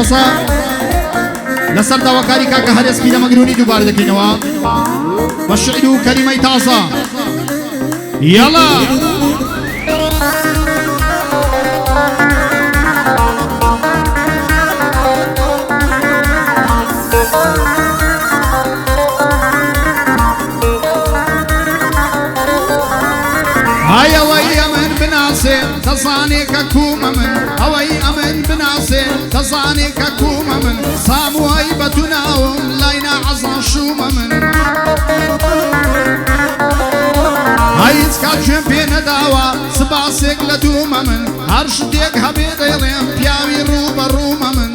دۆسە لەسەر داواکاری کاکە هەرێسپی لە مەگرونی دووبارە دەکەینەوە بە شعر و کەلیمەی تازە یاڵا تەزانێکە کومە من ئەوەی ئەمن بناسێ تەزانێکە کومە من ساموهەی بەتو ناوم لای ناعەزان شومە من هیچ کات گوێم پێ نەداوە سباسێک لە دوومە من هەر شتێک هەبێ دەیڵێم پیاوی ڕووبەڕوومە من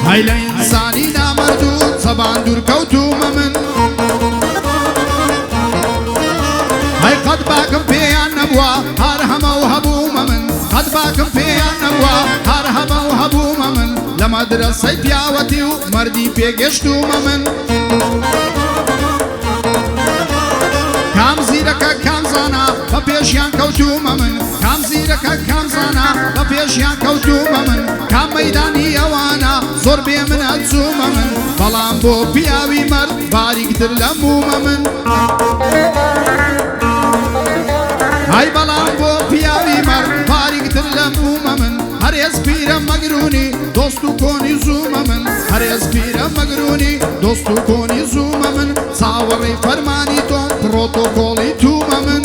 هەی لە ئینسانی نامەردوو زەبان دوورکەوتومە من هەی قەت باکم پێیان نەبووە هەر هەمە و هەبوومە من قەت باکم پێیان نەبووە هەر هەمە و هەبوومە من لە مەدرسەی پیاوەتی و مەردی پێگەشتومە من کام زیرەکە کام زانا بە پێشیان کەوتومە من کام زیرەکە کام زانا بە پێشیان کەوتومە من کام مەیدانی ئەوانە زۆر بێ من ئەچوومە من بەڵام بۆ پیاوی مەرد باریکتر لە مومە من هەی بەڵام بۆ پیاوی مەرد باریکتر لە مومە من هەرێز پیرە مەگرونی دۆست و کۆنی زوومە من هەرێز پیرە مەگرونی دۆست و کۆنی زوومە من چاوەڕێی فەرمانی تۆم پرۆتۆکۆڵی توومە من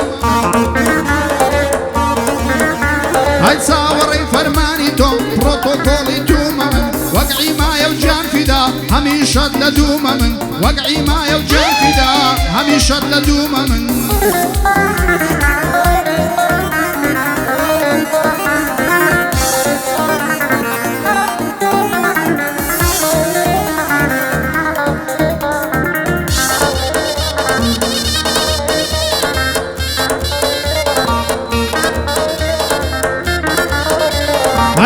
هەی چاوەڕێی فەرمانی تۆم پرۆتۆکۆڵی توومە من وەک عیمایە و جان فیدا هەمیشەت لە دوومە من وەک عیمایە و جان فیدا هەمیشەت لە دوومە من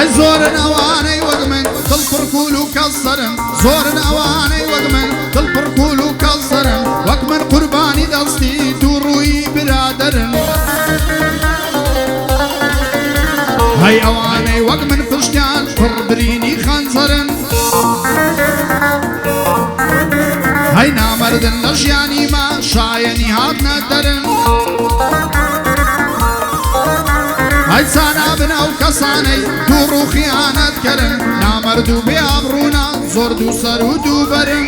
هەی زۆرن ئەوانەی وەک من دڵ پڕکول و کەسەرن زۆرن ئەوانەی وەک من دڵ پڕکول و کەسەرن وەک من قوربانی دەستی دوو ڕووی برادەرن هەی ئەوانەی وەک من پشتیان پڕبرینی خەنجەرن هەی نامەردن لە ژیانی ما شایەنی هاتنە دەرن هەی چانا بنەو کەسانەی دوو ڕوو خیانەتکەرن نامەرد و بێ ئەبڕوونە زۆر دوو سەر و دوو بەرن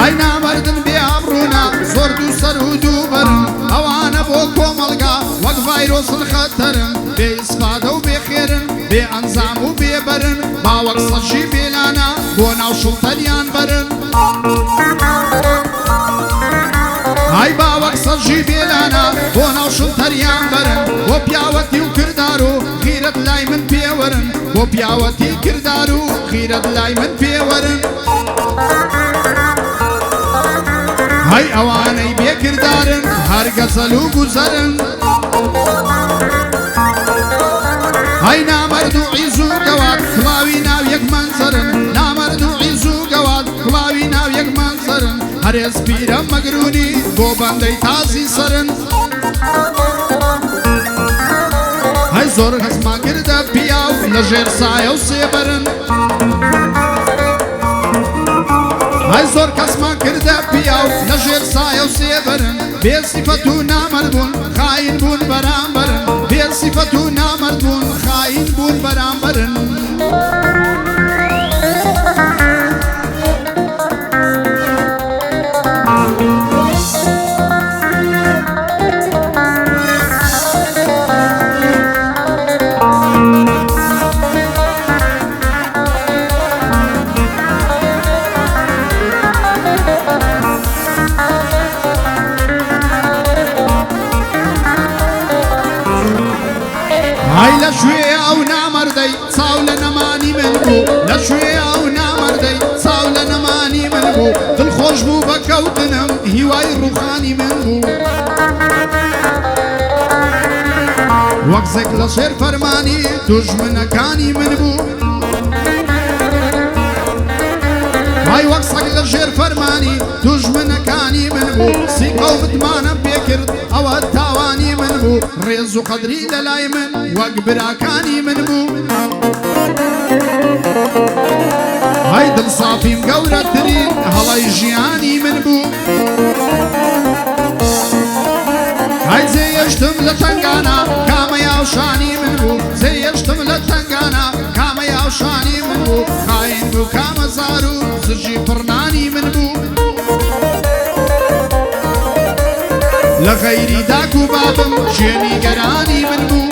هەی نامەردن بێ ئەبڕوونە زۆر دوو سەر و دوو بەرن ئەوانە بۆ کۆمەڵگا وەک ڤایرۆسن خەتەرن بێ ئیسپادە و بێ خێرن بێ ئەنجام و بێ بەرن باوەک سەرژی بێلانە بۆ ناو شڵتەریان بەرن هەی باوەک سەرژی بێلانە بۆ ناو شڵتەریان بەرن بۆ پیاوەتی و کردار و خیرەت لای من پێوەرن بۆ پیاوەتی کردار و خیرەت لای من پێوەرن هەی ئەوانەی بێکردارن هەر گەزەل و گوزەرن هەی نامەرد و عیز و گەواد کڵاوی ناو یەک مەنزەرن نامەرد و عیز و گەواد کڵاوی ناو یەک مەنزەرن هەرێز پیرە مەگرونی بۆ بەندەی تازی سەرن هەی زۆر هەزمان کردە پیاو لە ژێر سایە و سێبەرن هەی زۆر کەسمان کردە پیاو لە ژێر سایە و سێبەرن بێ سیفەت و نامەرد بوون خاین بوون بەرامبەرن بێ سیفەت و نامەرد بوون خاین بوون بەرامبەرن هەی لە شوێ ئەو نامەردەی چاو لە نەمانی من بوو لە شوێ ئەو نامەردەی چاو لە نەمانی من بوو دڵخۆش بوو بە کەوتنم هیوای ڕووخانی من بوو وەک زێک لە شێر فەرمانی دوژمنەکانی من بوو هەی وەک سەگ لە ژێر فەرمانی دوژمنەکانی من بوو سی قەومتمانە پێکرد ئەوە تاوانی من بوو ڕێز و قەدری لەلای من وەک براکانی من بوو هەی دڵ سافیم گەورەترین هەڵەی ژیانی من بوو هەی زێیەشتم لە تەنگانە کامە یاوشانی من بوو زێیەشتم لە تەنگانە کامە یاوشانی من بوو خاین بوو کامە زار و سژی پڕنانی من بوو لە غەیری داک و بابم شوێنی گەرانی من بوو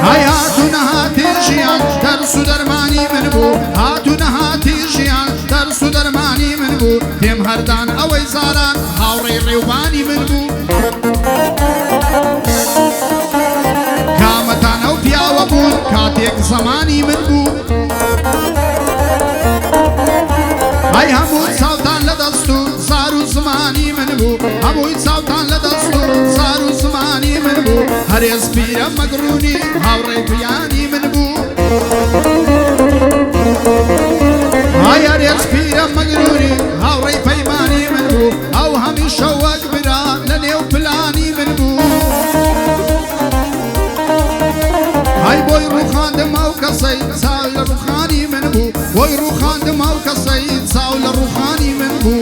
هەی هاتوونە هاتی ژیان دەرس و دەرمانی من بوو هاتوونە هاتی ژیان دەرس و دەرمانی من بوو پێم هەردان ئەوەی زاران هاوڕێی ڕێوبانی من بوو کامەتان ئەو پیاوە بوون کاتێک زەمانی من بوو هەی هەموو چاوتان لە دەست و زار و زمانی من بوو هەمووی چاوتان لە دەست و زار و زمانی من بوو هەرێز پیرە مەگرونی هاوڕێی پیانی من بوو هەی هەرێز پیرە مەگرونی هاوڕێی پەیمانی من بوو ئەو هەمیشە وەک برا لە نێو پلانی من بوو هەی بۆی ڕووخاندم ئەو کەسەی چاو لە ڕووخانی من بوو بۆی ڕووخاندم ئەو کەسەی چاو لە ڕووخانی من بوو